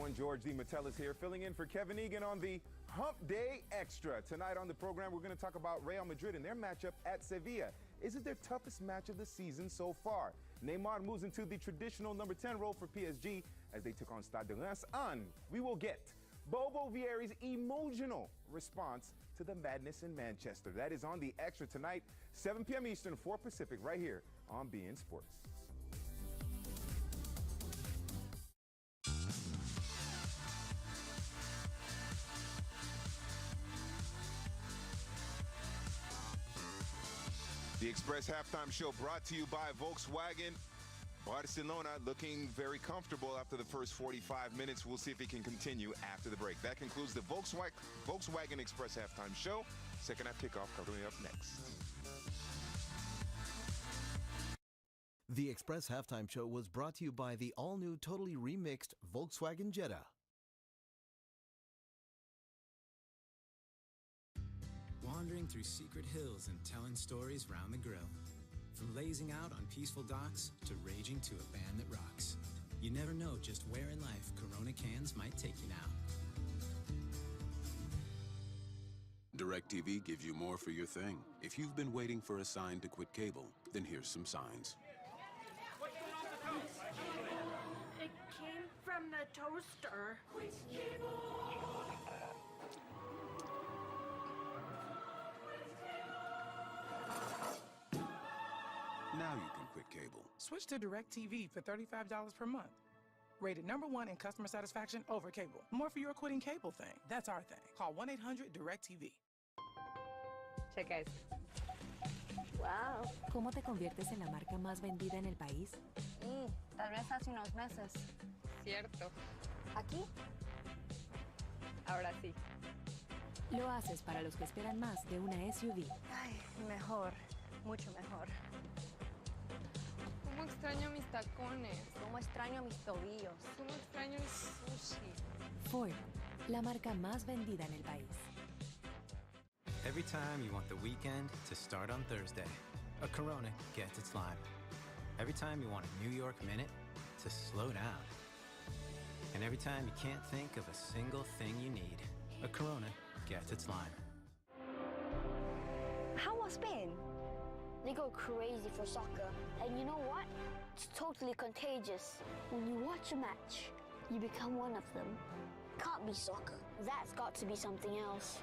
everyone. George D. Metellus here, filling in for Kevin Egan on the Hump Day Extra. Tonight on the program, we're going to talk about Real Madrid and their matchup at Sevilla. Is it their toughest match of the season so far? Neymar moves into the traditional number 10 role for PSG as they took on Stade de Reims. And we will get Bobo Vieri's emotional response to the madness in Manchester. That is on the Extra tonight, 7 p.m. Eastern, 4 Pacific, right here on beIN Sports. The Express Halftime Show brought to you by Volkswagen. Barcelona looking very comfortable after the first 45 minutes. We'll see if it can continue after the break. That concludes the Volkswagen Express Halftime Show. Second half kickoff coming up next. The Express Halftime Show was brought to you by the all-new, totally remixed Volkswagen Jetta. Wandering through secret hills and telling stories round the grill. From lazing out on peaceful docks to raging to a band that rocks. You never know just where in life Corona cans might take you now. DirecTV gives you more for your thing. If you've been waiting for a sign to quit cable, then here's some signs. It came from the toaster. Quit cable! Now you can quit cable. Switch to DirecTV for $35 per month. Rated #1 in customer satisfaction over cable. More for your quitting cable thing. That's our thing. Call 1-800-DirecTV. Checa eso. Wow. ¿Cómo te conviertes en la marca más vendida en el país? Tal vez hace unos meses. Cierto. ¿Aquí? Ahora sí. Lo haces para los que esperan más de una SUV. Ay, mejor. Mucho mejor. ¿Cómo extraño mis tacones? ¿Cómo extraño mis tobillos? ¿Cómo extraño el sushi? Ford, la marca más vendida en el país. Every time you want the weekend to start on Thursday, a Corona gets its lime. Every time you want a New York minute to slow down. And every time you can't think of a single thing you need, a Corona gets its lime. How was Spain? They go crazy for soccer. And you know what? It's totally contagious. When you watch a match, you become one of them. Can't be soccer. That's got to be something else.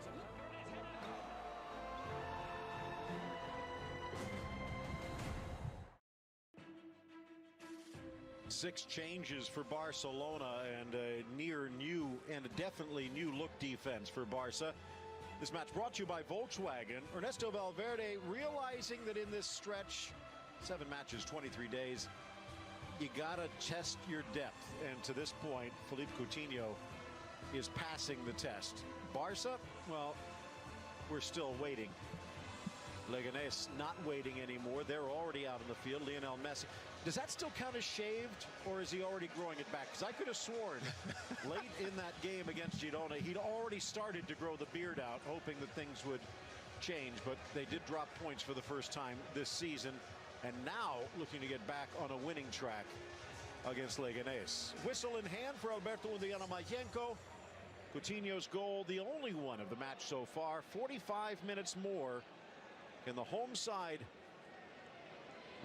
Six changes for Barcelona and a near new and a definitely new look defense for Barca. This match brought to you by Volkswagen. Ernesto Valverde realizing that in this stretch, 7 matches, 23 days, you gotta test your depth. And to this point, Philippe Coutinho is passing the test. Barca, well, we're still waiting. Leganes not waiting anymore. They're already out on the field. Lionel Messi. Does that still count as shaved, or is he already growing it back? Because I could have sworn late in that game against Girona, he'd already started to grow the beard out, hoping that things would change. But they did drop points for the first time this season, and now looking to get back on a winning track against Leganes. Whistle in hand for Alberto Undiana-Mayenko. Coutinho's goal, the only one of the match so far. 45 minutes more. Can the home side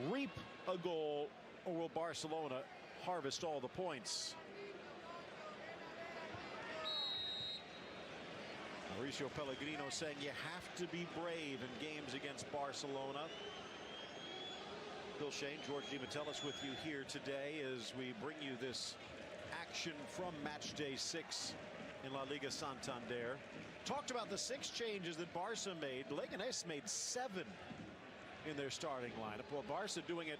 reap a goal, or will Barcelona harvest all the points? Mauricio Pellegrino saying you have to be brave in games against Barcelona. Bill Shane, George D. Metellus with you here today as we bring you this action from match day 6 in La Liga Santander. Talked about the 6 changes that Barca made. Leganes made 7 in their starting lineup. Well, Barca doing it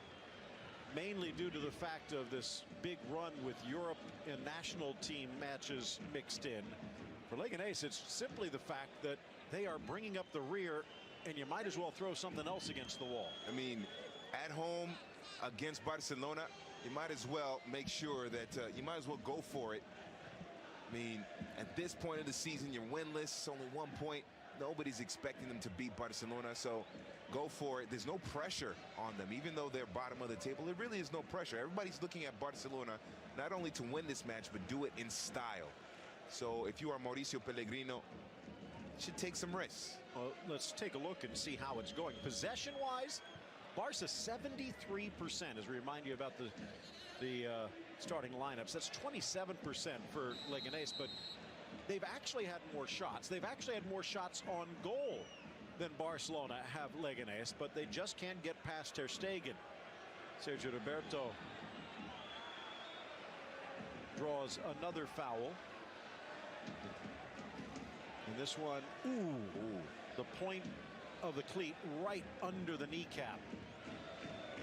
mainly due to the fact of this big run with Europe and national team matches mixed in. For Leganes, it's simply the fact that they are bringing up the rear, and you might as well throw something else against the wall. I mean, at home against Barcelona, you might as well make sure that you might as well go for it. I mean, at this point of the season, you're winless, only 1 point. Nobody's expecting them to beat Barcelona, so go for it. There's no pressure on them, even though they're bottom of the table. There really is no pressure. Everybody's looking at Barcelona not only to win this match, but do it in style. So if you are Mauricio Pellegrino, you should take some risks. Well, let's take a look and see how it's going. Possession-wise, Barca 73%, as we remind you about the starting lineups. That's 27% for Leganes, but they've actually had more shots. They've actually had more shots on goal than Barcelona have Leganes, but they just can't get past Ter Stegen. Sergio Roberto draws another foul. And this one, the point of the cleat right under the kneecap.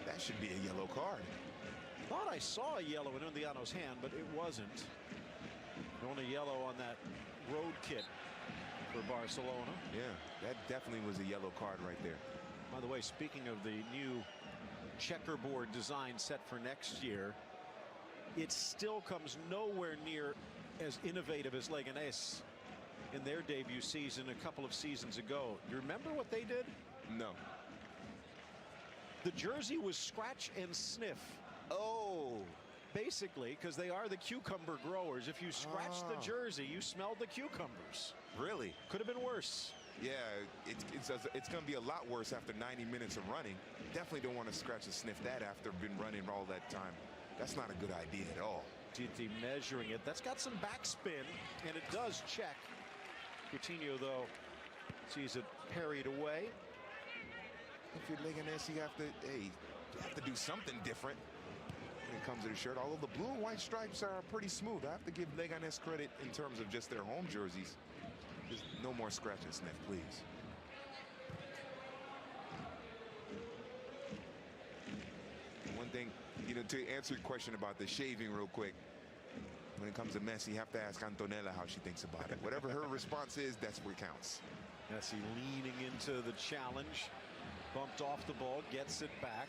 That should be a yellow card. Thought I saw a yellow in Undiano's hand, but it wasn't. Only yellow on that road kit for Barcelona. Yeah, that definitely was a yellow card right there. By the way, speaking of the new checkerboard design set for next year, it still comes nowhere near as innovative as Leganes in their debut season a couple of seasons ago. You remember what they did? No. The jersey was scratch and sniff. Oh. Basically, because they are the cucumber growers. If you scratched the jersey, you smelled the cucumbers. Really? Could have been worse. Yeah, it's going to be a lot worse after 90 minutes of running. Definitely don't want to scratch and sniff that after been running all that time. That's not a good idea at all. Titi measuring it. That's got some backspin, and it does check. Coutinho, though, sees it parried away. If you're Leganes, you have to do something different when it comes to the shirt. Although the blue and white stripes are pretty smooth. I have to give Leganes credit in terms of just their home jerseys. Just no more scratch and sniff, please. One thing, to answer your question about the shaving real quick, when it comes to Messi, you have to ask Antonella how she thinks about it. Whatever her response is, that's what counts. Messi leaning into the challenge. Bumped off the ball, gets it back.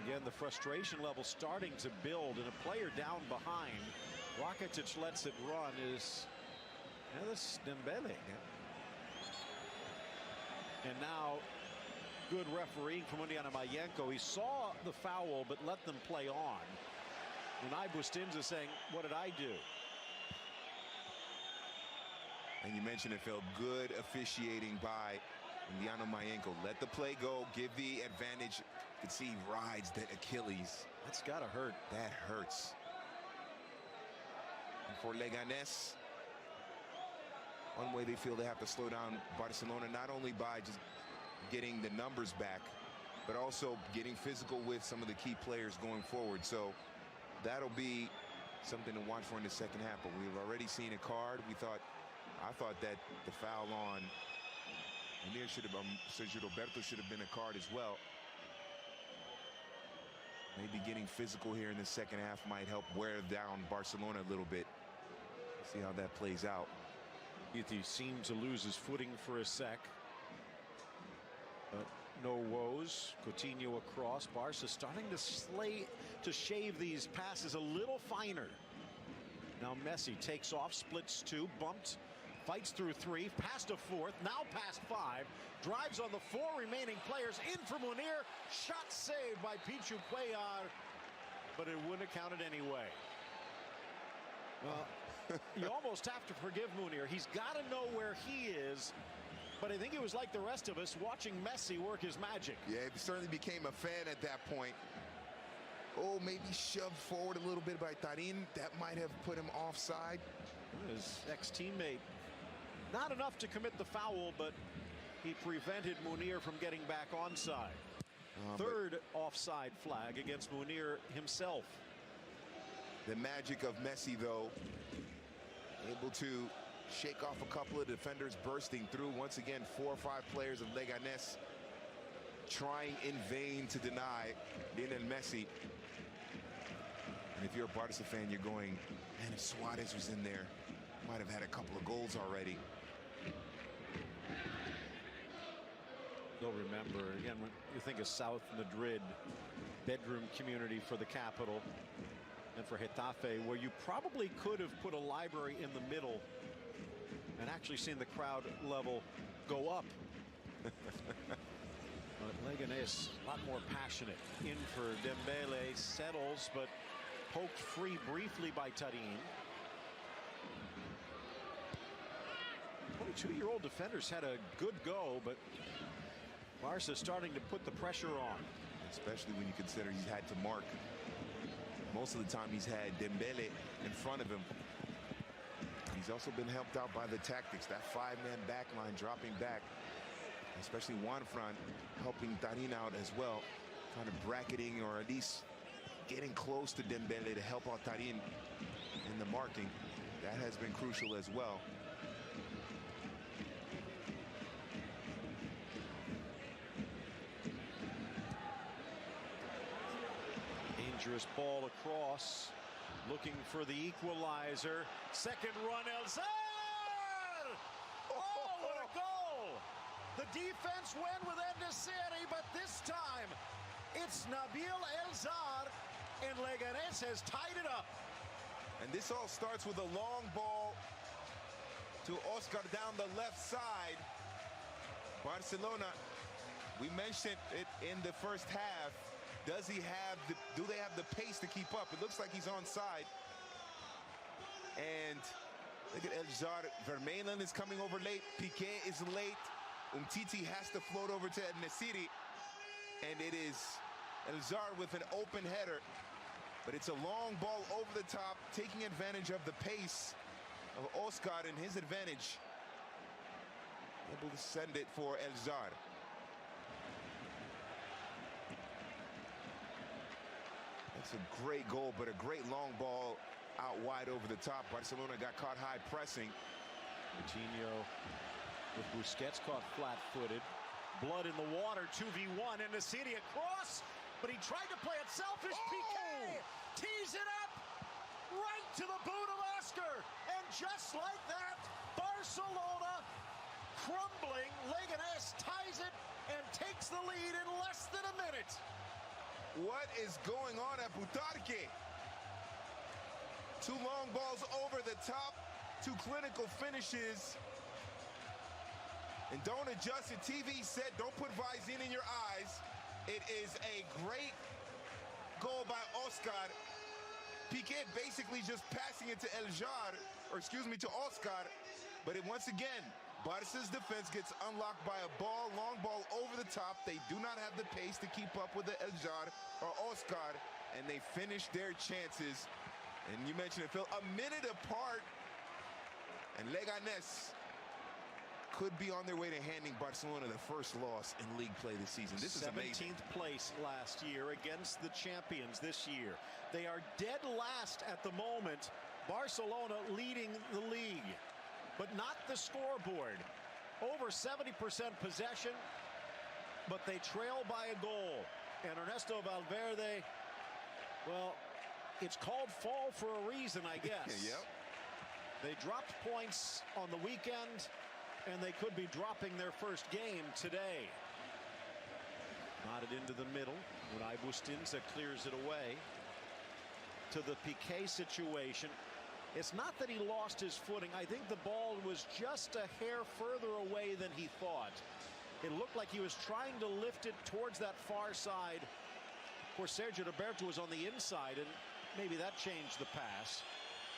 Again, the frustration level starting to build, and a player down behind. Rakitic lets it run. That's Dembele. And now, good refereeing from Undiano Mayenko. He saw the foul, but let them play on. Unai Bustinza saying, what did I do? And you mentioned it felt good officiating by Undiano Mayenko. Let the play go, give the advantage. You can see he rides that Achilles. That's gotta hurt. That hurts. And for Leganes, one way they feel they have to slow down Barcelona, not only by just getting the numbers back, but also getting physical with some of the key players going forward. So that'll be something to watch for in the second half. But we've already seen a card. I thought that the foul on Munir Sergio Roberto should have been a card as well. Maybe getting physical here in the second half might help wear down Barcelona a little bit. See how that plays out. He seemed to lose his footing for a sec. But no woes. Coutinho across. Barca starting to shave these passes a little finer. Now Messi takes off, splits two, bumped, fights through three, past a fourth, now past five, drives on the four remaining players, in for Munir, shot saved by Pichu Cuellar, but it wouldn't have counted anyway. Well, you almost have to forgive Munir. He's got to know where he is, but I think it was like the rest of us watching Messi work his magic. Yeah, he certainly became a fan at that point. Oh, maybe shoved forward a little bit by Tarin. That might have put him offside. His ex-teammate, not enough to commit the foul, but he prevented Munir from getting back onside. Third offside flag against Munir himself. The magic of Messi, though, able to shake off a couple of defenders bursting through. Once again, 4 or 5 players of Leganes trying in vain to deny Lionel Messi. And if you're a Barca fan, you're going, man, if Suarez was in there, might have had a couple of goals already. You'll remember, again, when you think of South Madrid, bedroom community for the capital, and for Getafe, where you probably could have put a library in the middle and actually seen the crowd level go up. Leganes a lot more passionate. In for Dembele, settles, but poked free briefly by Tarin. 22-year-old defenders had a good go, but Barca starting to put the pressure on. Especially when you consider he's had to mark. Most of the time he's had Dembele in front of him. He's also been helped out by the tactics. That five-man back line dropping back. Especially Juanfran helping Tarin out as well. Kind of bracketing or at least getting close to Dembele to help out Tarin in the marking. That has been crucial as well. Dangerous ball across, looking for the equalizer. Second run, Elzar! Oh, what a goal! The defense went with Endesiri, but this time it's Nabil Elzar, and Leganes has tied it up. And this all starts with a long ball to Oscar down the left side. Barcelona, we mentioned it in the first half. Does he have do they have the pace to keep up? It looks like he's onside. And look at Elzar. Vermaelen is coming over late. Piqué is late. Umtiti has to float over to Nesiri. And it is Elzar with an open header. But it's a long ball over the top, taking advantage of the pace of Oscar and his advantage. Able to send it for Elzar. That's a great goal, but a great long ball out wide over the top. Barcelona got caught high pressing. Coutinho with Busquets caught flat-footed. Blood in the water, 2v1, and Nesiri across, but he tried to play it selfish. Piqué tees it up right to the boot of Oscar, and just like that, Barcelona crumbling. Leganes ties it and takes the lead in less than a minute. What is going on at Butarque? Two long balls over the top, two clinical finishes. And don't adjust it. TV said don't put Visine in your eyes. It is a great goal by Oscar. Piqué basically just passing it to Elzar, or excuse me, to Oscar. But once again, Barca's defense gets unlocked by a long ball over the top. They do not have the pace to keep up with the Elzar or Oscar, and they finish their chances. And you mentioned it, Phil, a minute apart, and Leganes could be on their way to handing Barcelona the first loss in league play this season. This is amazing. 17th place last year against the champions this year. They are dead last at the moment. Barcelona leading the league, but not the scoreboard. Over 70% possession, but they trail by a goal. And Ernesto Valverde, well, it's called fall for a reason, I guess. Yep. They dropped points on the weekend, and they could be dropping their first game today. Nodded into the middle when Bustinza clears it away. To the Piqué situation. It's not that he lost his footing. I think the ball was just a hair further away than he thought. It looked like he was trying to lift it towards that far side. Of course, Sergio Roberto was on the inside, and maybe that changed the pass.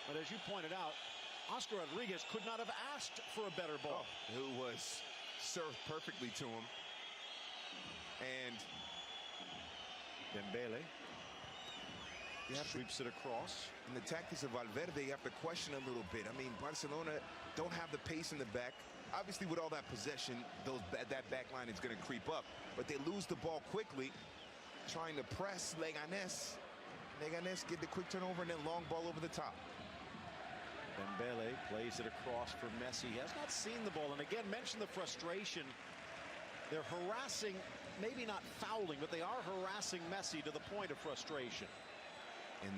But as you pointed out, Oscar Rodriguez could not have asked for a better ball. Who was served perfectly to him. And Dembele sweeps it across. In the tactics of Valverde, you have to question a little bit. I mean, Barcelona don't have the pace in the back. Obviously, with all that possession, that back line is going to creep up. But they lose the ball quickly, trying to press Leganes. Leganes get the quick turnover and then long ball over the top. Dembele plays it across for Messi. He has not seen the ball. And again, mention the frustration. They're harassing, maybe not fouling, but they are harassing Messi to the point of frustration. And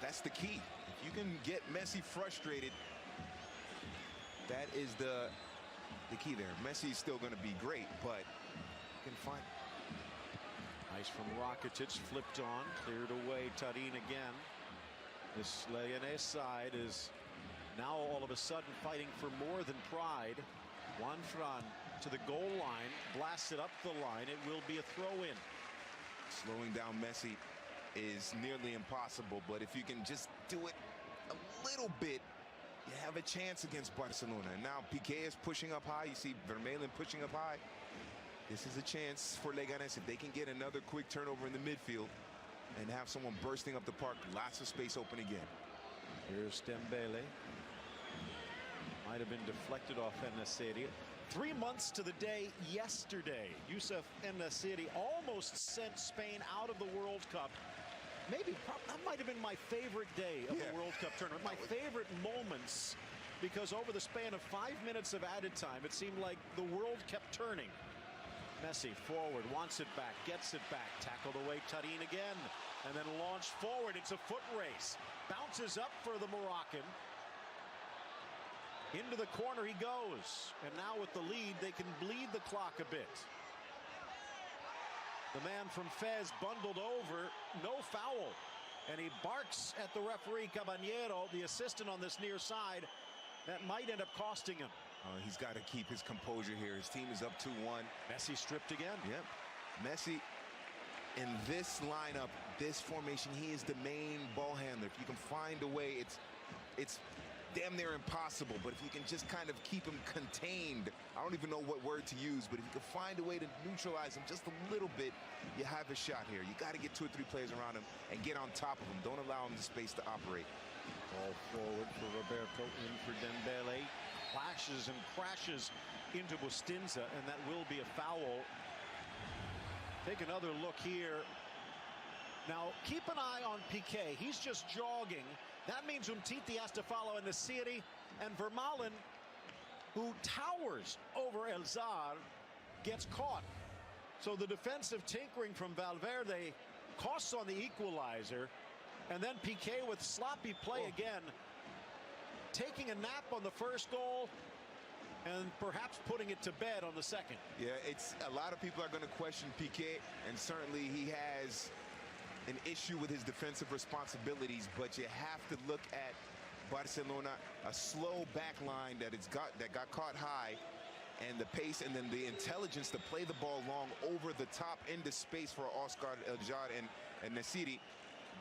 that's the key. If you can get Messi frustrated, that is the key there. Messi is still going to be great, but you can find. Nice from Rakitic, flipped on, cleared away. Tarin again. This Leganes side is now all of a sudden fighting for more than pride. Juanfran to the goal line, blasts it up the line. It will be a throw-in. Slowing down Messi is nearly impossible, but if you can just do it a little bit, you have a chance against Barcelona. And now Piqué is pushing up high. You see Vermaelen pushing up high. This is a chance for Leganes if they can get another quick turnover in the midfield and have someone bursting up the park. Lots of space open again. Here's Dembele. Might have been deflected off En-Nesyri. 3 months to the day yesterday, Youssef En-Nesyri almost sent Spain out of the World Cup. Maybe that might have been my favorite day of the World Cup tournament. My favorite moments, because over the span of 5 minutes of added time, it seemed like the world kept turning. Messi forward, wants it back, gets it back, tackled away Tarin again, and then launched forward. It's a foot race. Bounces up for the Moroccan. Into the corner he goes. And now with the lead, they can bleed the clock a bit. The man from Fez bundled over, no foul. And he barks at the referee, Caballero, the assistant on this near side. That might end up costing him. He's got to keep his composure here. His team is up 2-1. Messi stripped again. Yep. Messi, in this lineup, this formation, he is the main ball handler. If you can find a way, it's damn near impossible, but if you can just kind of keep him contained, I don't even know what word to use, but if you can find a way to neutralize him just a little bit, you have a shot here. You got to get 2 or 3 players around him and get on top of him. Don't allow him the space to operate. Ball forward for Roberto, in for Dembele. Clashes and crashes into Bustinza, and that will be a foul. Take another look here. Now, keep an eye on Piqué. He's just jogging. That means Umtiti has to follow En-Nesyri, and Vermaelen, who towers over Elzar, gets caught. So the defensive tinkering from Valverde costs on the equalizer, and then Piqué with sloppy play again, taking a nap on the first goal and perhaps putting it to bed on the second. Yeah, it's a lot of people are going to question Piqué, and certainly he has an issue with his defensive responsibilities, but you have to look at Barcelona, a slow back line that got caught high, and the pace and then the intelligence to play the ball long over the top into space for Oscar Eljar and Nesyri.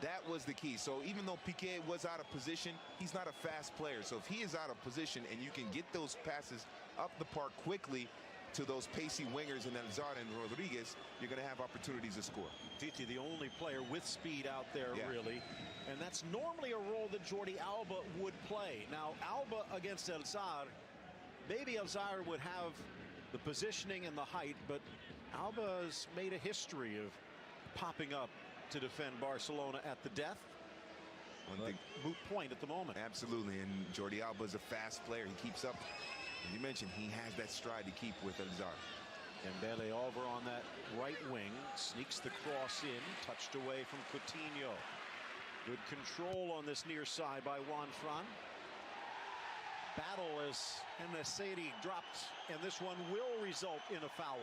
That was the key. So even though Piqué was out of position, he's not a fast player. So if he is out of position and you can get those passes up the park quickly to those pacey wingers in Elzar and Rodriguez, you're going to have opportunities to score. Titi, the only player with speed out there, really. And that's normally a role that Jordi Alba would play. Now, Alba against Elzar, maybe Elzar would have the positioning and the height, but Alba's made a history of popping up to defend Barcelona at the death. Moot point at the moment. Absolutely, and Jordi Alba is a fast player. He keeps up. As you mentioned, he has that stride to keep with Elzar. Dembele over on that right wing, sneaks the cross in, touched away from Coutinho. Good control on this near side by Juan Fran. Battle as En-Nesyri dropped, and this one will result in a foul.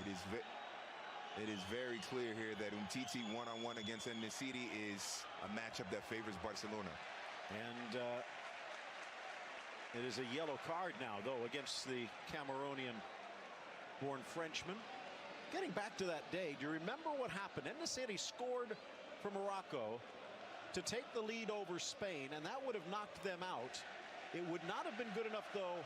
It is very clear here that Umtiti one-on-one against En-Nesyri is a matchup that favors Barcelona. And it is a yellow card now, though, against the Cameroonian-born Frenchman. Getting back to that day, do you remember what happened? En-Nesyri scored for Morocco to take the lead over Spain, and that would have knocked them out. It would not have been good enough, though,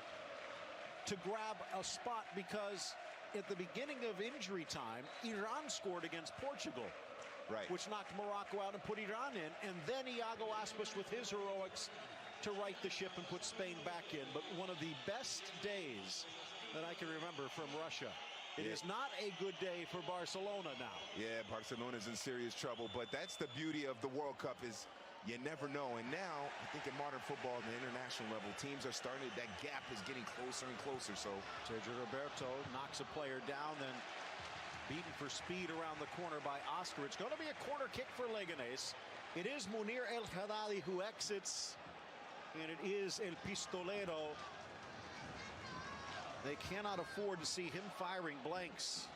to grab a spot because at the beginning of injury time, Iran scored against Portugal, which knocked Morocco out and put Iran in, and then Iago Aspas with his heroics to right the ship and put Spain back in. But one of the best days that I can remember from Russia. It is not a good day for Barcelona now. Yeah, Barcelona's in serious trouble, but that's the beauty of the World Cup is you never know. And now, I think in modern football, at the international level, teams are starting, that gap is getting closer and closer. So Sergio Roberto knocks a player down, then beaten for speed around the corner by Oscar. It's going to be a corner kick for Leganes. It is Munir El Haddadi who exits, and it is El Pistolero. They cannot afford to see him firing blanks.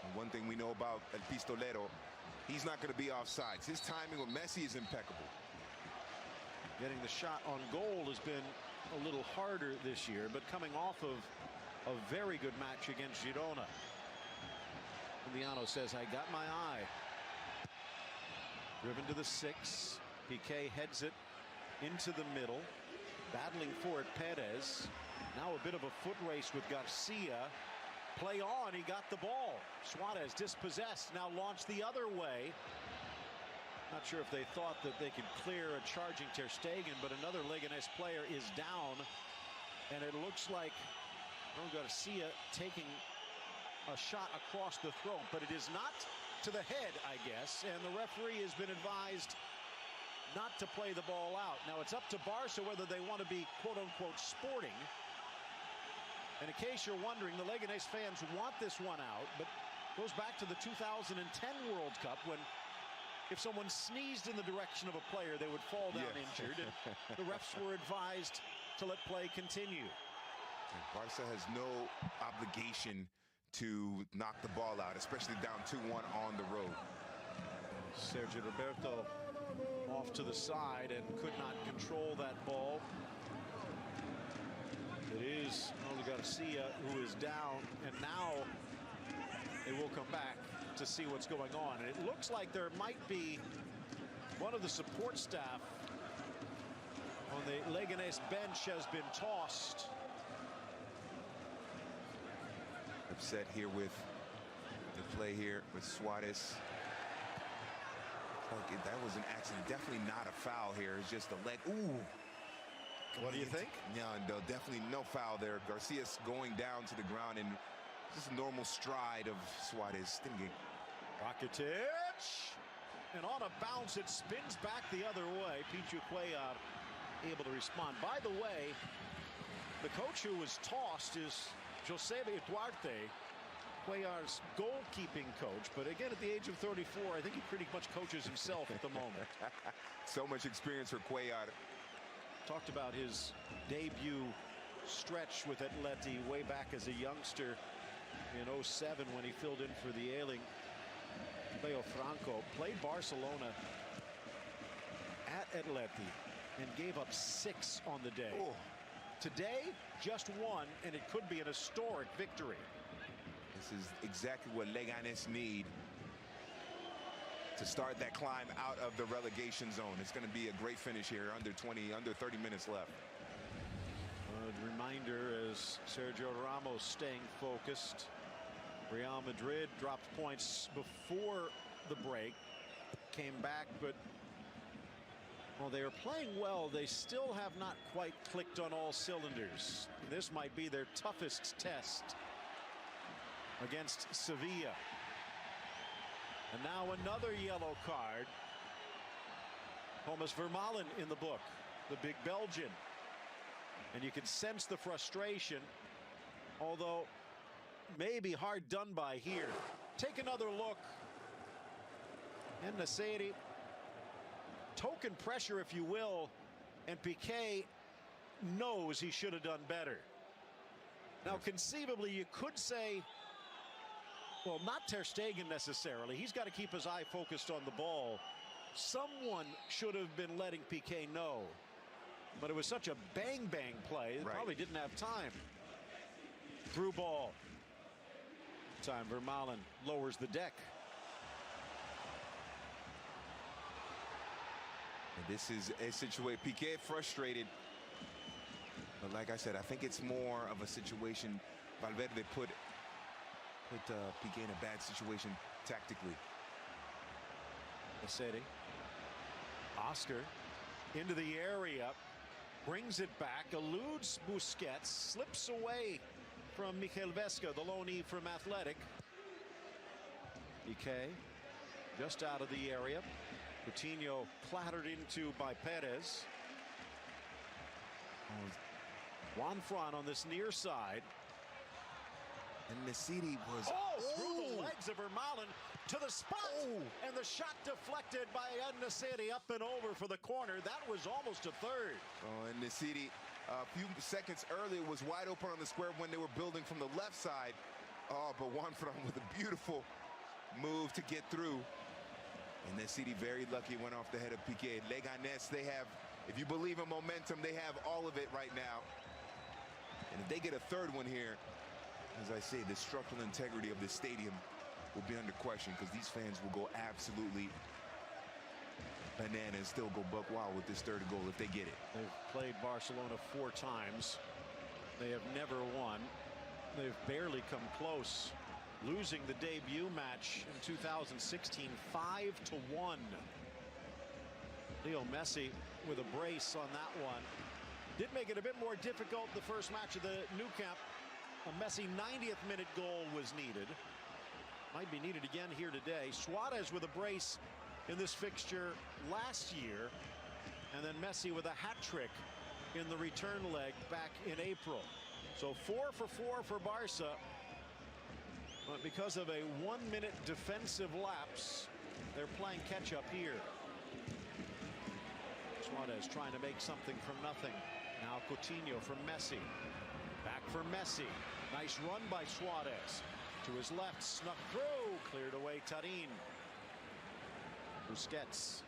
And one thing we know about El Pistolero, he's not going to be offsides. His timing with Messi is impeccable. Getting the shot on goal has been a little harder this year, but coming off of a very good match against Girona. Emiliano says, I got my eye. Driven to the 6. Piqué heads it into the middle. Battling for it, Perez. Now a bit of a foot race with Garcia. Play on, he got the ball. Suarez dispossessed, now launched the other way. Not sure if they thought that they could clear a charging Ter Stegen, but another Leganes player is down. And it looks like Garcia taking a shot across the throat, but it is not to the head, I guess. And the referee has been advised not to play the ball out. Now it's up to Barca whether they want to be quote-unquote sporting. And in case you're wondering, the Leganés fans want this one out, but goes back to the 2010 World Cup when if someone sneezed in the direction of a player, they would fall down injured. And the refs were advised to let play continue. And Barca has no obligation to knock the ball out, especially down 2-1 on the road. Sergio Roberto off to the side and could not control that ball. It is Garcia who is down, and now they will come back to see what's going on. And it looks like there might be one of the support staff on the Leganés bench has been tossed. Upset here with the play here with Suarez. Okay, that was an accident. Definitely not a foul here. It's just a leg. Ooh. What do you think? No, definitely no foul there. Garcia's going down to the ground and just a normal stride of Suarez. Didn't get. Rakitic. And on a bounce, it spins back the other way. Pichu Cuellar able to respond. By the way, the coach who was tossed is Josebe Duarte, Cuellar's goalkeeping coach. But again, at the age of 34, I think he pretty much coaches himself at the moment. So much experience for Cuellar. Talked about his debut stretch with Atleti way back as a youngster in 07 when he filled in for the ailing Leo Franco. Played Barcelona at Atleti and gave up 6 on the day. Oh. Today, just 1, and it could be an historic victory. This is exactly what Leganes need to start that climb out of the relegation zone. It's going to be a great finish here. Under 30 minutes left. A reminder as Sergio Ramos staying focused. Real Madrid dropped points before the break. Came back, but while they are playing well, they still have not quite clicked on all cylinders. This might be their toughest test against Sevilla. And now another yellow card. Thomas Vermaelen in the book, the big Belgian. And you can sense the frustration, although maybe hard done by here. Take another look. And Naseri, token pressure, if you will, and Piqué knows he should have done better. Now, conceivably, you could say, well, not Ter Stegen necessarily. He's got to keep his eye focused on the ball. Someone should have been letting Piqué know. But it was such a bang-bang play, they probably didn't have time. Through ball. Time Vermaelen lowers the deck. And this is a situation, Piqué frustrated. But like I said, I think it's more of a situation Valverde put Piqué in a bad situation tactically. Naseri. Oscar into the area, brings it back, eludes Busquets, slips away from Mikel Vesca, the loanee from Athletic. Piqué just out of the area. Coutinho clattered into by Perez. Juan Fran on this near side. And Nasiri was through the legs of Vermaelen to the spot, and the shot deflected by Nasiri up and over for the corner. That was almost a third. And Nasiri, a few seconds earlier, was wide open on the square when they were building from the left side. But Juan Fran with a beautiful move to get through. And Nasiri very lucky, went off the head of Piqué. Leganes, they have, if you believe in momentum, they have all of it right now. And if they get a third one here, as I say, the structural integrity of the stadium will be under question, because these fans will go absolutely bananas, still go buck wild with this third goal if they get it. They've played Barcelona 4 times. They have never won. They've barely come close, losing the debut match in 2016 5-1. Leo Messi with a brace on that one. Did make it a bit more difficult the first match of the new camp. A Messi 90th minute goal was needed. Might be needed again here today. Suarez with a brace in this fixture last year, and then Messi with a hat trick in the return leg back in April. So 4 for 4 for Barca, but because of a 1-minute defensive lapse, they're playing catch up here. Suarez trying to make something from nothing. Now Coutinho from Messi. Back for Messi. Nice run by Suarez. To his left, snuck through, cleared away Tarin. Busquets.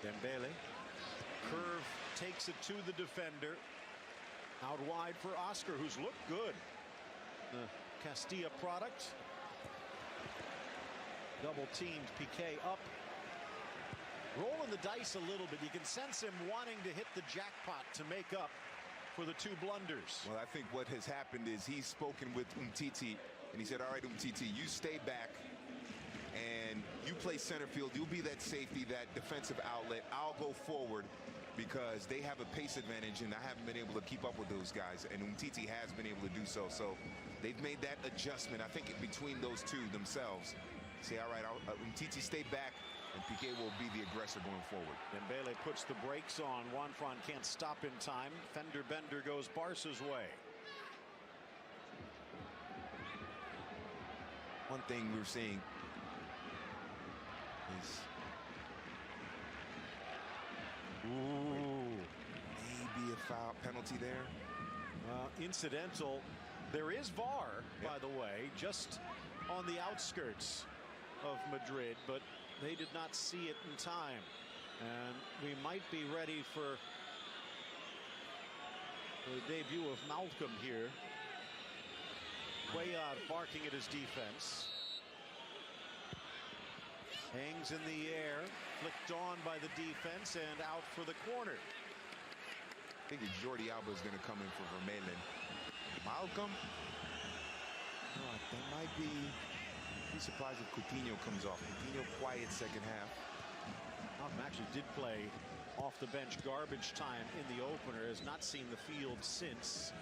Dembele. Curve takes it to the defender. Out wide for Oscar, who's looked good. The Castilla product. Double teamed. Piqué up. Rolling the dice a little bit. You can sense him wanting to hit the jackpot to make up for the 2 blunders. Well, I think what has happened is he's spoken with Umtiti, and he said, all right, Umtiti, you stay back and you play center field. You'll be that safety, that defensive outlet. I'll go forward, because they have a pace advantage, and I haven't been able to keep up with those guys, and Umtiti has been able to do so. So they've made that adjustment, I think, between those two themselves. Say, all right, Umtiti stay back, and Piqué will be the aggressor going forward. Dembele puts the brakes on. Juanfran can't stop in time. Fender bender goes Barca's way. One thing we're seeing is maybe a foul penalty there. Incidental. There is VAR, by the way, just on the outskirts of Madrid, but they did not see it in time. And we might be ready for the debut of Malcolm here. Cuellar barking at his defense. Hangs in the air, flicked on by the defense, and out for the corner. I think Jordi Alba is going to come in for Vermaelen. Malcolm? Oh, that might be. Be surprised if Coutinho comes off. Coutinho quiet second half. Malcolm actually did play off the bench garbage time in the opener. Has not seen the field since.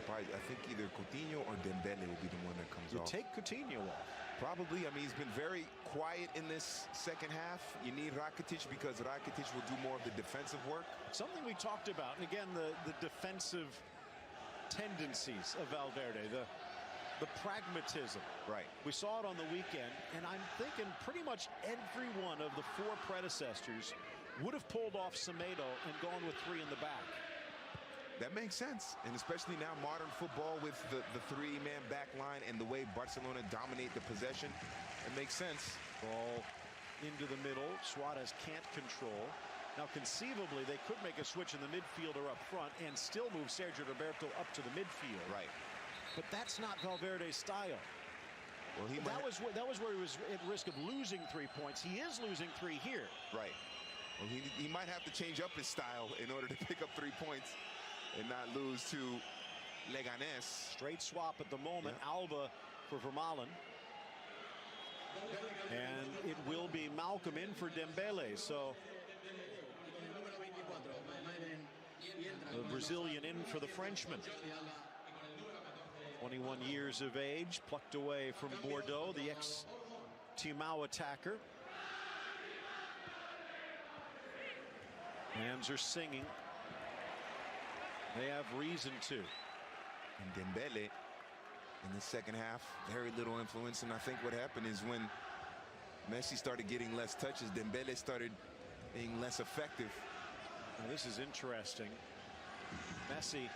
I think either Coutinho or Dembele will be the one that comes off. Take Coutinho off. Probably. I mean, he's been very quiet in this second half. You need Rakitic, because Rakitic will do more of the defensive work. Something we talked about, and again, the defensive tendencies of Valverde, the pragmatism. Right. We saw it on the weekend, and I'm thinking pretty much every one of the 4 predecessors would have pulled off Semedo and gone with 3 in the back. That makes sense, and especially now modern football with the 3-man back line and the way Barcelona dominate the possession, it makes sense. Ball into the middle. Suarez can't control. Now, conceivably, they could make a switch in the midfield or up front and still move Sergio Roberto up to the midfield. Right. But that's not Valverde's style. Well, that was where he was at risk of losing 3 points. He is losing 3 here. Right. Well, he might have to change up his style in order to pick up 3 points and not lose to Leganes. Straight swap at the moment. Yeah. Alba for Vermaelen. And it will be Malcolm in for Dembele. So the Brazilian in for the Frenchman. 21 years of age, plucked away from Bordeaux, the ex-Timao attacker. Fans are singing. They have reason to. And Dembele in the second half, very little influence. And I think what happened is when Messi started getting less touches, Dembele started being less effective. Now this is interesting. Messi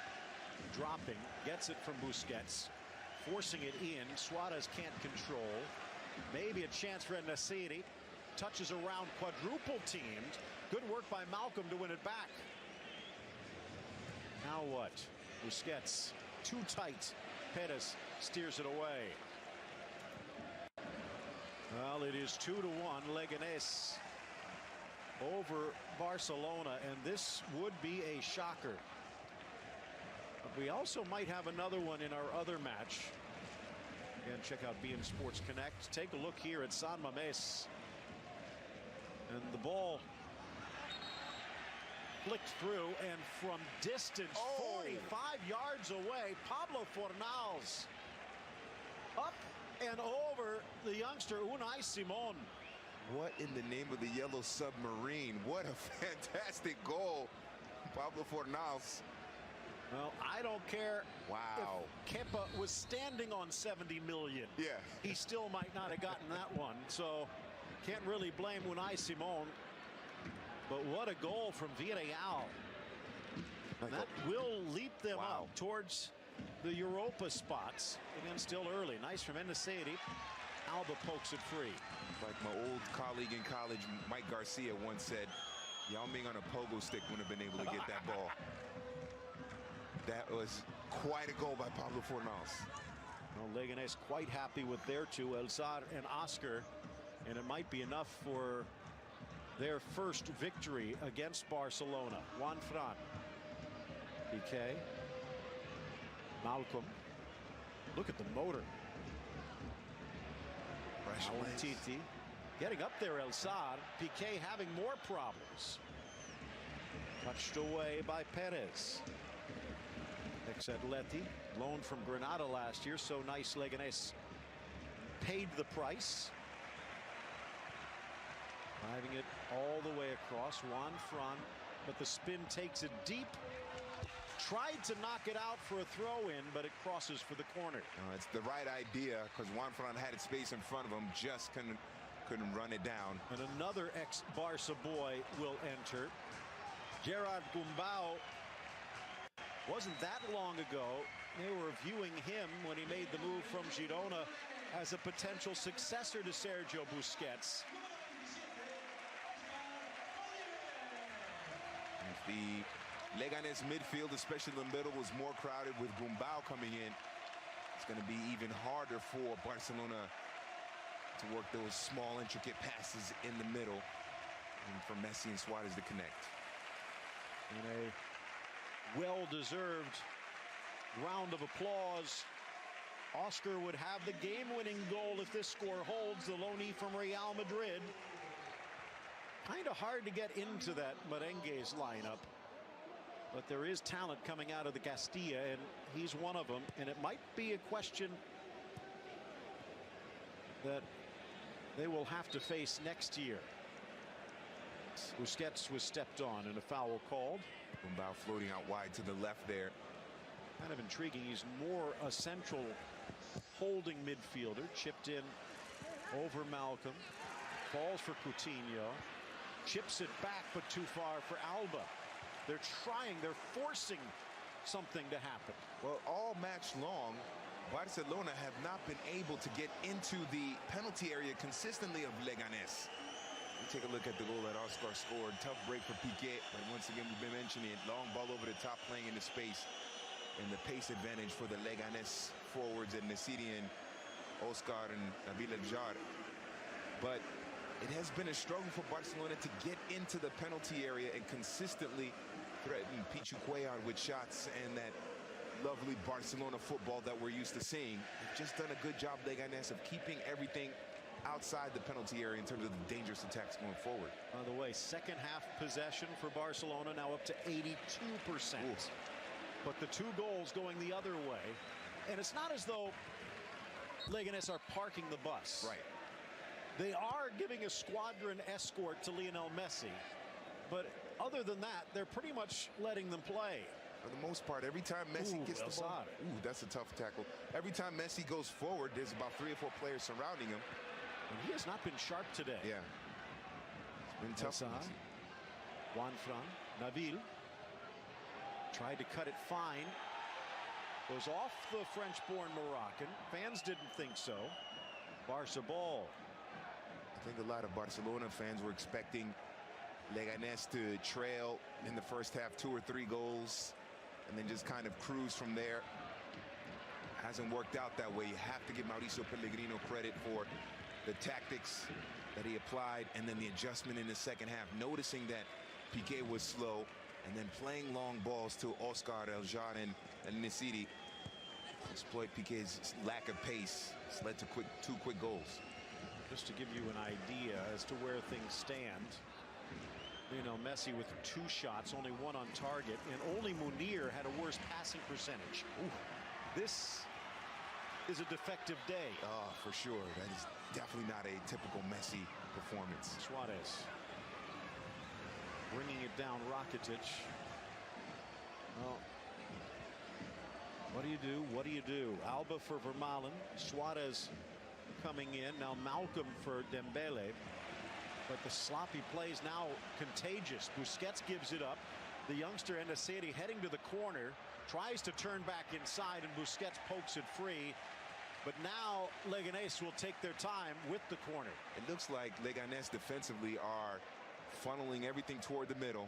dropping, gets it from Busquets, forcing it in. Suarez can't control. Maybe a chance for Nasiri. Touches around, quadruple teamed. Good work by Malcolm to win it back. Now what? Busquets, too tight. Perez steers it away. Well, it is 2-1 Leganes over Barcelona, and this would be a shocker. But we also might have another one in our other match. Again, check out beIN Sports Connect. Take a look here at San Mamés. And the ball flicked through, and from distance, 45 yards away, Pablo Fornals up and over the youngster Unai Simon. What in the name of the Yellow Submarine? What a fantastic goal, Pablo Fornals. Well, I don't care. Wow. If Kepa was standing on 70 million. Yeah. He still might not have gotten that one. So can't really blame Unai Simon. But what a goal from Villarreal. That will leap them up towards the Europa spots. Again, still early. Nice from Enesiri. Alba pokes it free. Like my old colleague in college, Mike Garcia, once said, Yao Ming on a pogo stick wouldn't have been able to get that ball. That was quite a goal by Pablo Fornals. Well, Leganes quite happy with their two, El Zar and Oscar. And it might be enough for their first victory against Barcelona. Juan Fran. Piqué. Malcolm. Look at the motor. Titi getting up there. El Zar. Piqué having more problems. Touched away by Perez. Ex-Atleti, loaned from Granada last year, so nice Leganes paid the price. Driving it all the way across. Juan Fran, but the spin takes it deep. Tried to knock it out for a throw-in, but it crosses for the corner. It's the right idea, because Juan Fran had space in front of him, just couldn't run it down. And another ex-Barca boy will enter. Gerard Gumbau. Wasn't that long ago they were viewing him, when he made the move from Girona, as a potential successor to Sergio Busquets. The Leganes midfield, especially in the middle, was more crowded with Gumbau coming in. It's going to be even harder for Barcelona to work those small, intricate passes in the middle, and for Messi and Suarez to connect. And a well-deserved round of applause. Oscar would have the game-winning goal if this score holds. The loanee from Real Madrid. Kind of hard to get into that Merengues lineup, but there is talent coming out of the Castilla, and he's one of them. And it might be a question that they will have to face next year. Busquets was stepped on and a foul called. Gumbau floating out wide to the left there. Kind of intriguing. He's more a central holding midfielder. Chipped in over Malcolm. Falls for Coutinho. Chips it back, but too far for Alba. They're trying, they're forcing something to happen. Well, all match long, Barcelona have not been able to get into the penalty area consistently of Leganes. We take a look at the goal that Oscar scored. Tough break for Piqué, but once again, we've been mentioning it. Long ball over the top, playing into space. And the pace advantage for the Leganes forwards and Nasiri and Oscar and Nabil El-Jhar. But it has been a struggle for Barcelona to get into the penalty area and consistently threaten Pichu Cuellar with shots and that lovely Barcelona football that we're used to seeing. They've just done a good job, Leganes, of keeping everything outside the penalty area in terms of the dangerous attacks going forward. By the way, second half possession for Barcelona now up to 82%. But the two goals going the other way. And it's not as though Leganes are parking the bus. Right. They are giving a squadron escort to Lionel Messi, but other than that, they're pretty much letting them play. For the most part, every time Messi gets the ball, that's a tough tackle. Every time Messi goes forward, there's about 3 or 4 players surrounding him. And he has not been sharp today. Yeah. It's been tough. Juan Fran, Nabil tried to cut it fine. Goes off the French-born Moroccan. Fans didn't think so. Barca ball. I think a lot of Barcelona fans were expecting Leganes to trail in the first half 2 or 3 goals and then just kind of cruise from there. Hasn't worked out that way. You have to give Mauricio Pellegrino credit for the tactics that he applied and then the adjustment in the second half, noticing that Piqué was slow and then playing long balls to Oscar, Eljar, and Nesiri. Exploit Piqué's lack of pace. It's led to 2 quick goals. Just to give you an idea as to where things stand, Lionel Messi with 2 shots, only 1 on target, and only Munir had a worse passing percentage. Ooh, this is a defective day. Oh, for sure. That is definitely not a typical Messi performance. Suarez bringing it down. Rakitic. Well, what do you do? What do you do? Alba for Vermaelen. Suarez coming in. Now Malcolm for Dembele. But the sloppy play is now contagious. Busquets gives it up. The youngster Nesiri heading to the corner. Tries to turn back inside, and Busquets pokes it free. But now Leganes will take their time with the corner. It looks like Leganes defensively are funneling everything toward the middle.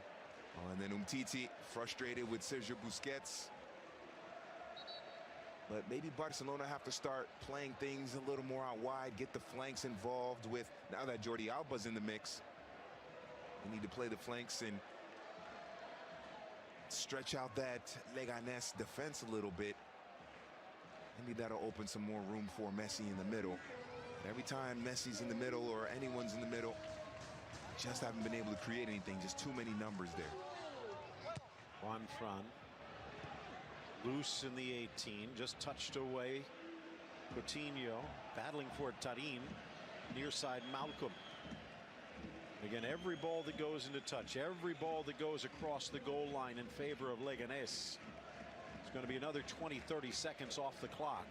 Oh, and then Umtiti frustrated with Sergio Busquets. But maybe Barcelona have to start playing things a little more out wide, get the flanks involved with, now that Jordi Alba's in the mix. We need to play the flanks and stretch out that Leganes defense a little bit. Maybe that'll open some more room for Messi in the middle. But every time Messi's in the middle or anyone's in the middle, just haven't been able to create anything. Just too many numbers there. Juan Fran. Loose in the 18, just touched away. Coutinho battling for Tarim. Near side Malcolm. Again, every ball that goes into touch, every ball that goes across the goal line in favor of Leganes. It's going to be another 20-30 seconds off the clock.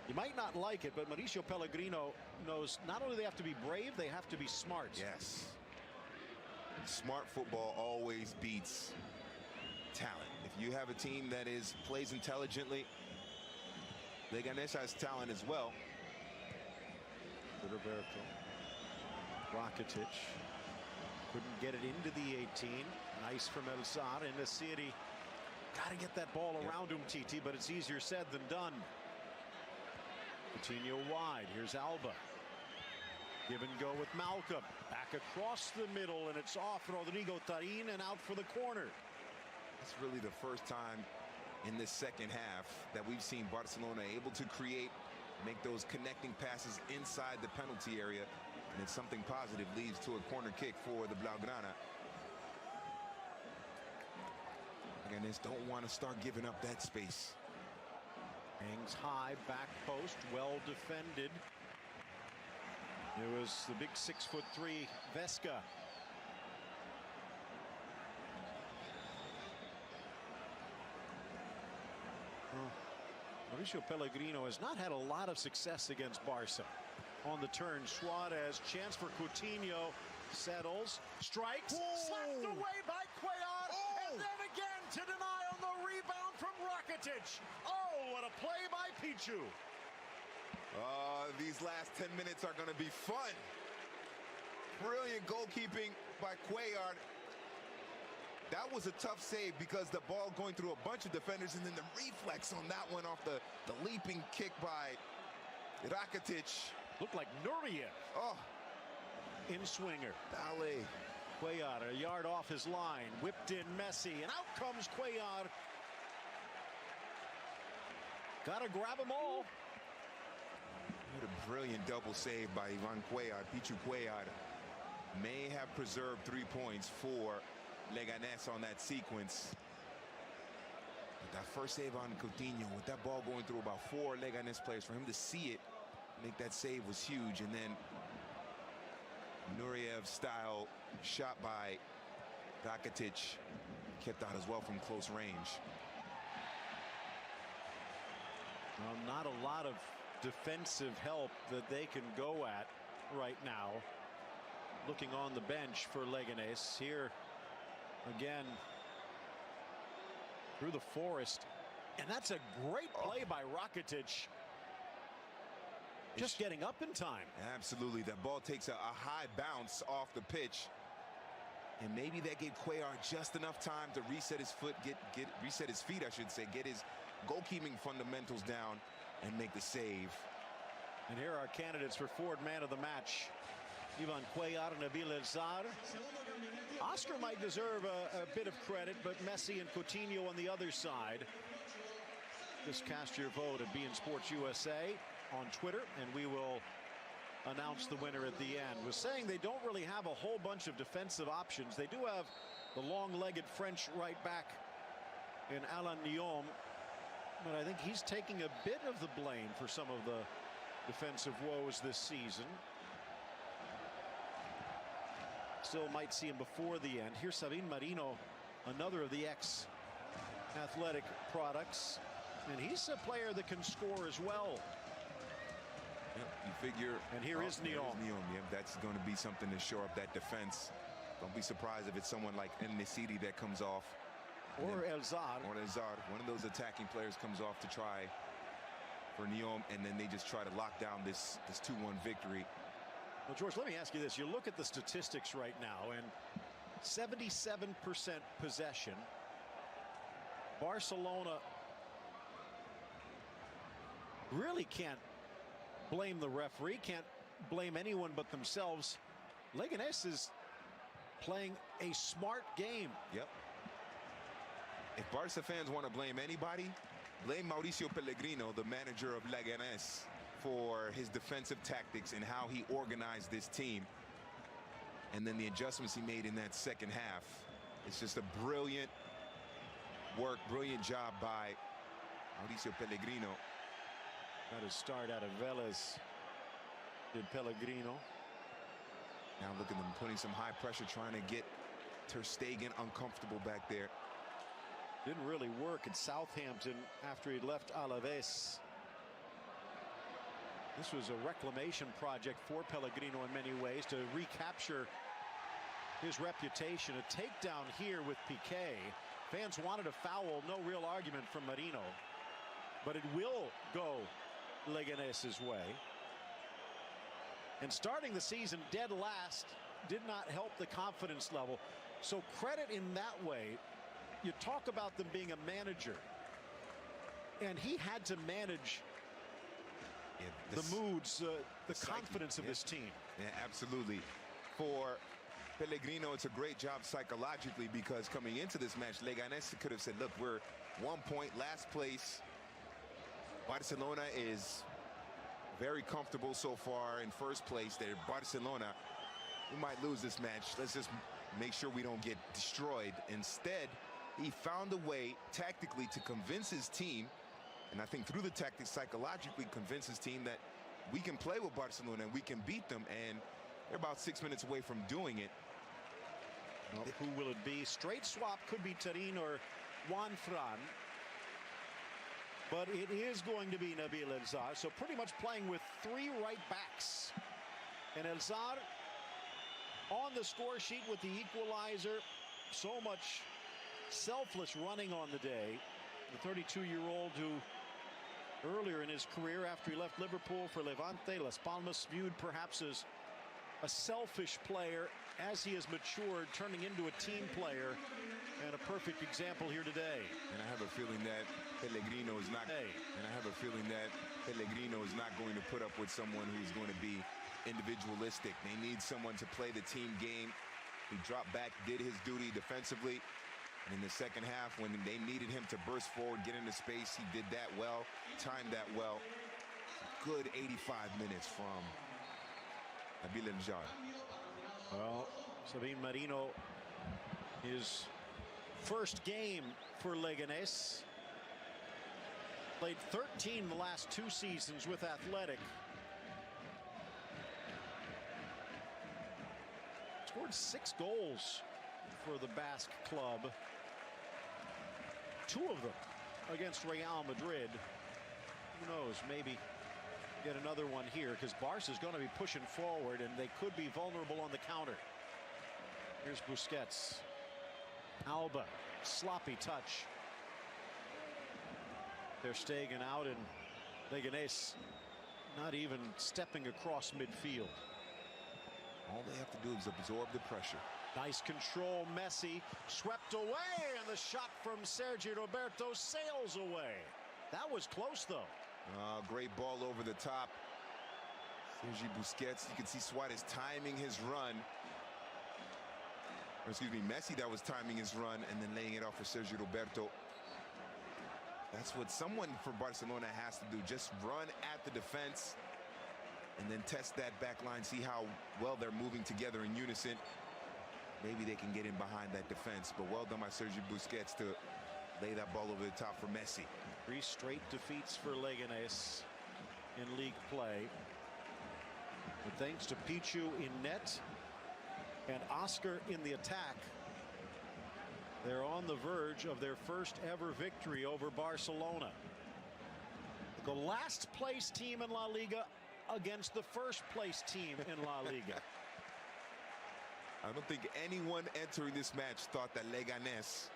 You might not like it, but Mauricio Pellegrino knows not only they have to be brave, they have to be smart. Yes. Smart football always beats talent. If you have a team that plays intelligently, Leganes has talent as well. Roberto. Rakitic couldn't get it into the 18. Nice from Elzar. And Nesiri got to get that ball around Umtiti, but it's easier said than done. Coutinho wide. Here's Alba. Give and go with Malcolm. Back across the middle, and it's off Rodrigo Tarín and out for the corner. It's really the first time in this second half that we've seen Barcelona able to create, make those connecting passes inside the penalty area, and it's something positive, leads to a corner kick for the Blaugrana. Leganes don't want to start giving up that space. Hangs high, back post, well defended. It was the big 6'3" Vesca. Mauricio Pellegrino has not had a lot of success against Barca. On the turn, Suarez, chance for Coutinho, settles, strikes, slapped away by Cuellar, and then again to deny on the rebound from Rakitic. Oh, what a play by Pichu. These last 10 minutes are going to be fun. Brilliant goalkeeping by Cuellar. That was a tough save because the ball going through a bunch of defenders, and then the reflex on that one off the leaping kick by Rakitic. Looked like Nuria. Oh. In swinger. Ballet. Cuellar a yard off his line. Whipped in Messi, and out comes Cuellar. Gotta grab them all. What a brilliant double save by Ivan Cuellar. Pichu Cuellar may have preserved 3 points for Leganes on that sequence. But that first save on Coutinho, with that ball going through about 4 Leganes players, for him to see it, make that save was huge. And then Nureyev style shot by Rakitic, kept out as well from close range. Well, not a lot of defensive help that they can go at right now. Looking on the bench for Leganes here again through the forest, and that's a great play by Rakitic. just getting up in time. Absolutely. That ball takes a high bounce off the pitch. And maybe that gave Cuellar just enough time to reset his foot, reset his feet, I should say, get his goalkeeping fundamentals down and make the save. And here are candidates for Ford Man of the Match. Ivan Cuellar and Nabil Elzar. Oscar might deserve a bit of credit, but Messi and Coutinho on the other side. Just cast your vote at beIN Sports USA on Twitter, and we will announce the winner at the end. Was saying they don't really have a whole bunch of defensive options. They do have the long-legged French right back in Alain Guillaume, but I think he's taking a bit of the blame for some of the defensive woes this season. Still might see him before the end. Here's Sabin Marino, another of the ex-Athletic products, and he's a player that can score as well. Yep, you figure. And here is Neom. Yep, that's going to be something to shore up that defense. Don't be surprised if it's someone like El-Nesiri that comes off. Or Elzar. Or Elzar. One of those attacking players comes off to try for Neom, and then they just try to lock down this 2-1 victory. Well, George, let me ask you this. You look at the statistics right now, and 77% possession. Barcelona really can't blame the referee, can't blame anyone but themselves. Leganes is playing a smart game. Yep. If Barca fans want to blame anybody, blame Mauricio Pellegrino, the manager of Leganes, for his defensive tactics and how he organized this team. And then the adjustments he made in that second half. It's just a brilliant work, brilliant job by Mauricio Pellegrino. Got to start out of Vélez. Did Pellegrino. Now look at them putting some high pressure, trying to get Ter Stegen uncomfortable back there. Didn't really work at Southampton after he left Alaves. This was a reclamation project for Pellegrino in many ways to recapture his reputation. A takedown here with Piqué. Fans wanted a foul, no real argument from Marino. But it will go Leganes' way. And starting the season dead last did not help the confidence level. So credit in that way. You talk about them being a manager, and he had to manage the moods, the confidence of this team. Yeah, absolutely. For Pellegrino, it's a great job psychologically, because coming into this match, Leganes could have said, look, we're 1 point last place. Barcelona is very comfortable so far in first place. They're Barcelona. We might lose this match. Let's just make sure we don't get destroyed. Instead, he found a way tactically to convince his team, and I think through the tactics, psychologically convince his team that we can play with Barcelona and we can beat them, and they're about 6 minutes away from doing it. Well, who will it be? Straight swap could be Tarin or Juan Fran. But it is going to be Nabil Elzar, so pretty much playing with 3 right backs. And Elzar on the score sheet with the equalizer. So much selfless running on the day. The 32-year-old who earlier in his career, after he left Liverpool for Levante, Las Palmas, viewed perhaps as a selfish player. As he has matured, turning into a team player, and a perfect example here today. And I have a feeling that Pellegrino is not. And I have a feeling that Pellegrino is not going to put up with someone who's going to be individualistic. They need someone to play the team game. He dropped back, did his duty defensively, and in the second half, when they needed him to burst forward, get into space, he did that well, timed that well. Good 85 minutes from Nabil Elzar. Well, Sabin Marino, his first game for Leganes. Played 13 the last 2 seasons with Athletic. Scored 6 goals for the Basque club. 2 of them against Real Madrid. Who knows, maybe get another one here, because Barca is going to be pushing forward and they could be vulnerable on the counter. Here's Busquets. Alba, sloppy touch. Ter Stegen out, and Leganes not even stepping across midfield. All they have to do is absorb the pressure. Nice control. Messi swept away, and the shot from Sergio Roberto sails away. That was close, though. Great ball over the top. Sergi Busquets, you can see Suarez timing his run. Or excuse me, Messi that was timing his run and then laying it off for Sergio Roberto. That's what someone for Barcelona has to do. Just run at the defense and then test that back line, see how well they're moving together in unison. Maybe they can get in behind that defense, but well done by Sergi Busquets to lay that ball over the top for Messi. 3 straight defeats for Leganes in league play. But thanks to Pichu in net and Oscar in the attack, they're on the verge of their first ever victory over Barcelona. The last place team in La Liga against the first place team in La Liga. I don't think anyone entering this match thought that Leganes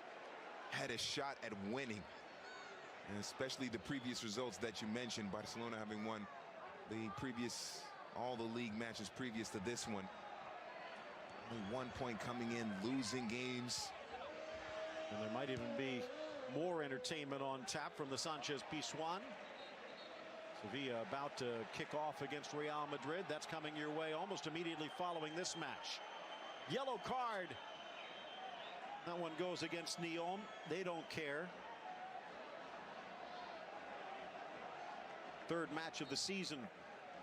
had a shot at winning. And especially the previous results that you mentioned, Barcelona having won all the league matches previous to this one. Only 1 point coming in, losing games. And there might even be more entertainment on tap from the Sanchez-Pizjuan. Sevilla about to kick off against Real Madrid. That's coming your way almost immediately following this match. Yellow card. That one goes against Nyon. They don't care. Third match of the season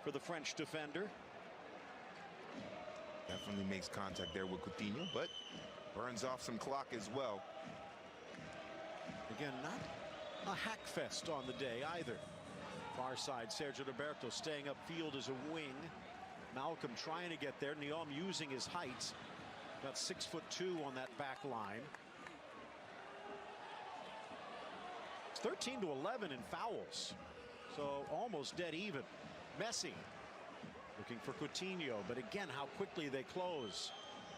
for the French defender. Definitely makes contact there with Coutinho, but burns off some clock as well. Again, not a hack fest on the day either. Far side, Sergio Roberto staying upfield as a wing. Malcolm trying to get there. Nyon using his height. Got 6'2" on that back line. It's 13-11 in fouls. So almost dead even. Messi looking for Coutinho, but again, how quickly they close.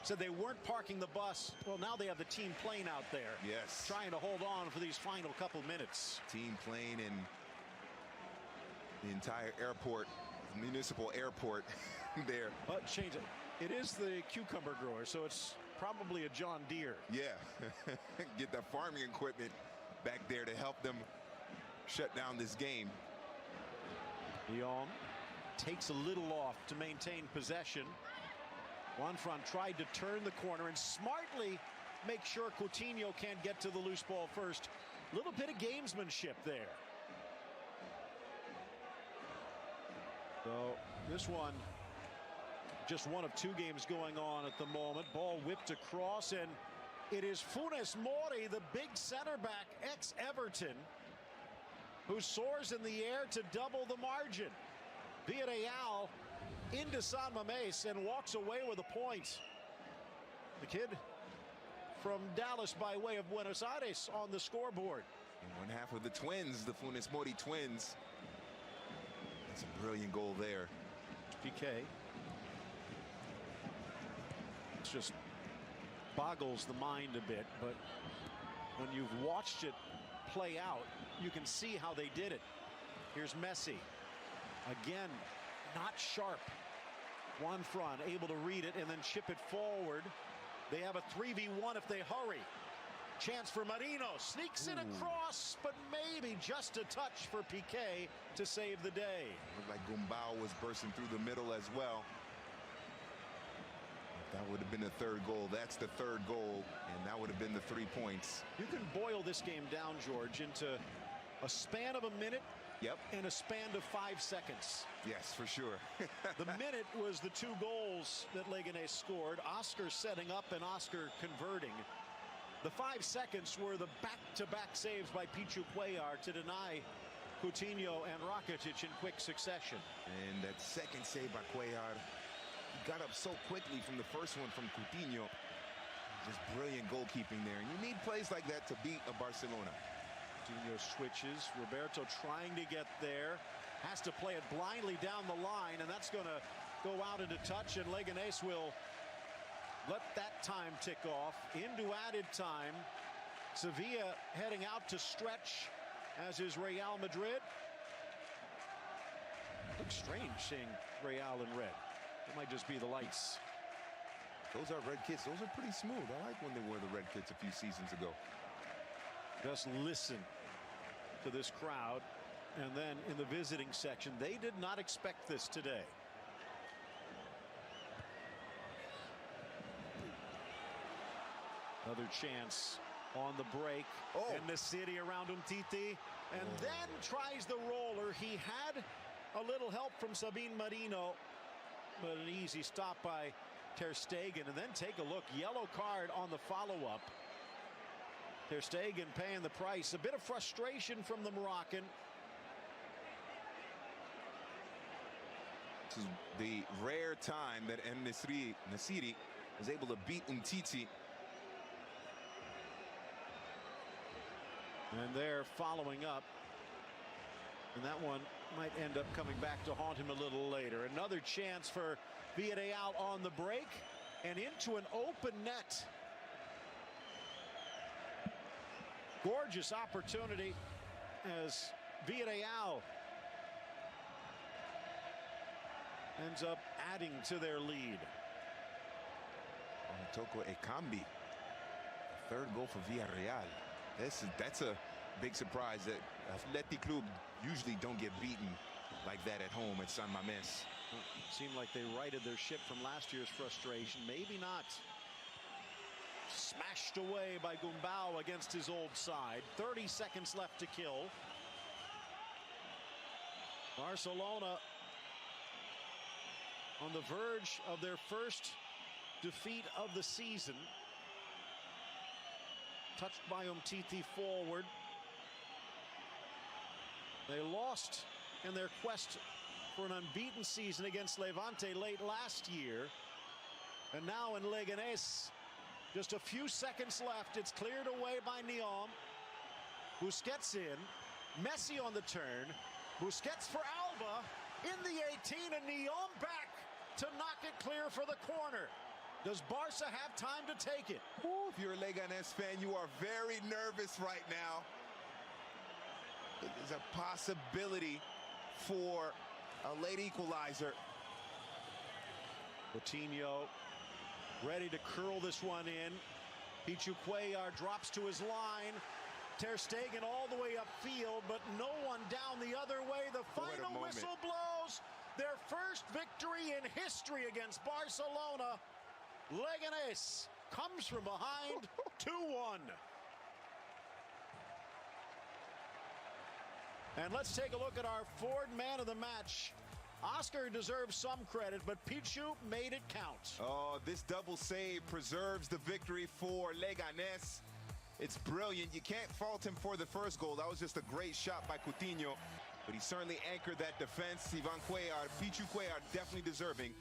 Said they weren't parking the bus. Well, now they have the team plane out there. Yes. Trying to hold on for these final couple minutes. Team plane and the entire airport, municipal airport there. But change it. It is the cucumber grower, so it's probably a John Deere. Yeah. Get that farming equipment back there to help them shut down this game. Nyon takes a little off to maintain possession. Juanfran tried to turn the corner and smartly make sure Coutinho can't get to the loose ball first. A little bit of gamesmanship there. So this one, just one of 2 games going on at the moment. Ball whipped across, and it is Funes Mori, the big center back, ex-Everton, who soars in the air to double the margin. Villarreal into San Mamés and walks away with a point. The kid from Dallas by way of Buenos Aires on the scoreboard. And one half of the twins, the Funes Mori twins. That's a brilliant goal there. PK. It just boggles the mind a bit, but when you've watched it play out, you can see how they did it. Here's Messi. Again, not sharp. Juanfran able to read it and then chip it forward. They have a 3v1 if they hurry. Chance for Marino. Sneaks it across, but maybe just a touch for Piqué to save the day. Looked like Gumbau was bursting through the middle as well. That would have been the third goal. That's the third goal, and that would have been the 3 points. You can boil this game down, George, into a span of a minute. Yep. And a span of 5 seconds. Yes, for sure. The minute was the 2 goals that Leganes scored. Oscar setting up and Oscar converting. The 5 seconds were the back-to-back saves by Pichu Cuellar to deny Coutinho and Rakitic in quick succession. And that second save by Cuellar, he got up so quickly from the first one from Coutinho. Just brilliant goalkeeping there. And you need plays like that to beat a Barcelona. Coutinho switches. Roberto trying to get there. Has to play it blindly down the line, and that's going to go out into touch, and Leganes will let that time tick off. Into added time. Sevilla heading out to stretch, as is Real Madrid. looks strange seeing Real in red. It might just be the lights. Those are red kits. Those are pretty smooth. I like when they wore the red kits a few seasons ago. Just listen to this crowd. And then in the visiting section, they did not expect this today. Another chance on the break. And the city around Umtiti. And then tries the roller. He had a little help from Sabine Marino. But an easy stop by Ter Stegen. And then take a look. Yellow card on the follow-up. Ter Stegen paying the price. A bit of frustration from the Moroccan. This is the rare time that Nasiri was able to beat Umtiti. And they're following up. And that one might end up coming back to haunt him a little later. Another chance for Villarreal on the break and into an open net. Gorgeous opportunity as Villarreal ends up adding to their lead. Toko Ekambi, third goal for Villarreal. That's a big surprise that Athletic Club usually don't get beaten like that at home at San Mamés. Seemed like they righted their ship from last year's frustration. Maybe not. Smashed away by Gumbau against his old side. 30 seconds left to kill. Barcelona on the verge of their first defeat of the season. Touched by Umtiti forward. They lost in their quest for an unbeaten season against Levante late last year. And now in Leganes, just a few seconds left. It's cleared away by Neom. Busquets in. Messi on the turn. Busquets for Alba in the 18, and Neom back to knock it clear for the corner. Does Barca have time to take it? If you're a Leganes fan, you are very nervous right now. There's a possibility for a late equalizer. Coutinho ready to curl this one in. Pichu Cuellar drops to his line. Ter Stegen all the way upfield, but no one down the other way. The final whistle blows. Their first victory in history against Barcelona. Leganes comes from behind 2-1. And let's take a look at our Ford man of the match. Oscar deserves some credit, but Pichu made it count. Oh, this double save preserves the victory for Leganes. It's brilliant. You can't fault him for the first goal. That was just a great shot by Coutinho. But he certainly anchored that defense. Ivan Cuellar, Pichu Cuellar, definitely deserving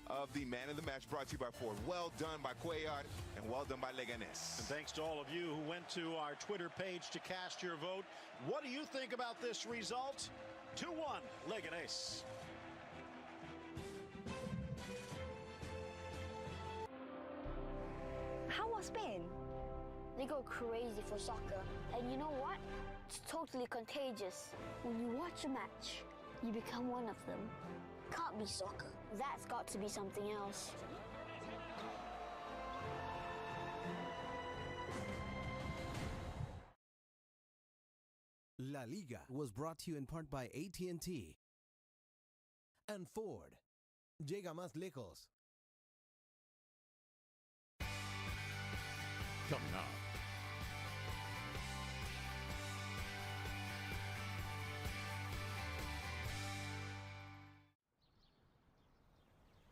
of the man of the match, brought to you by Ford. Well done by Cuellar and well done by Leganes. And thanks to all of you who went to our Twitter page to cast your vote. What do you think about this result? 2-1 Leganes. How was Spain? They go crazy for soccer. And you know what? It's totally contagious. When you watch a match, you become one of them. Can't be soccer. That's got to be something else. La Liga was brought to you in part by AT&T and Ford. Llega más lejos. Coming up.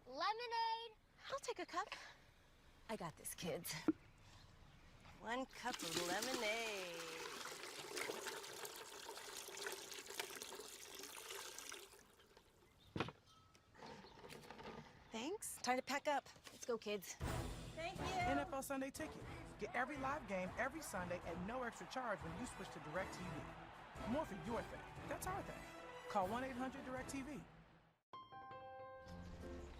Lemonade! I'll take a cup. I got this, kids. 1 cup of lemonade. Thanks. Time to pack up. Let's go, kids. Thank you. NFL Sunday Ticket. Get every live game every Sunday at no extra charge when you switch to DirecTV. More for your thing. That's our thing. Call 1-800-DirecTV.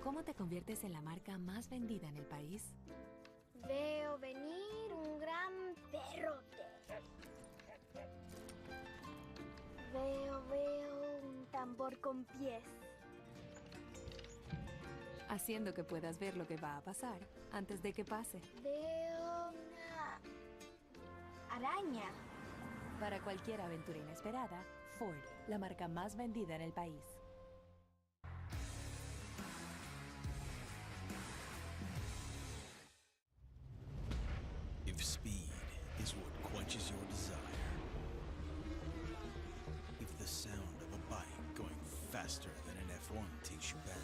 ¿Cómo te conviertes en la marca más vendida en el país? Veo venir un gran perrote. Veo un tambor con pies. haciendo que puedas ver lo que va a pasar antes de que pase. Veo una araña. Para cualquier aventura inesperada, Ford, la marca más vendida en el país. If speed is what quenches your desire, if the sound of a bike going faster than an F1 takes you back,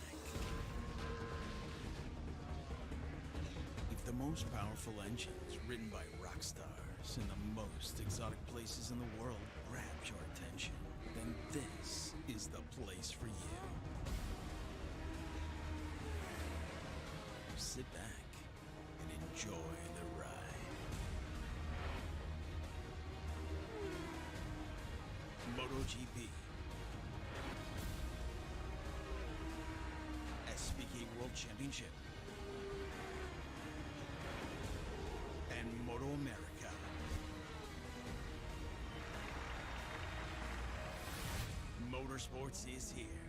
if the most powerful engines written by rock stars in the most exotic places in the world grabs your attention, then this is the place for you. Sit back and enjoy the ride. MotoGP, SVK World Championship, and Moto America. Motorsports is here.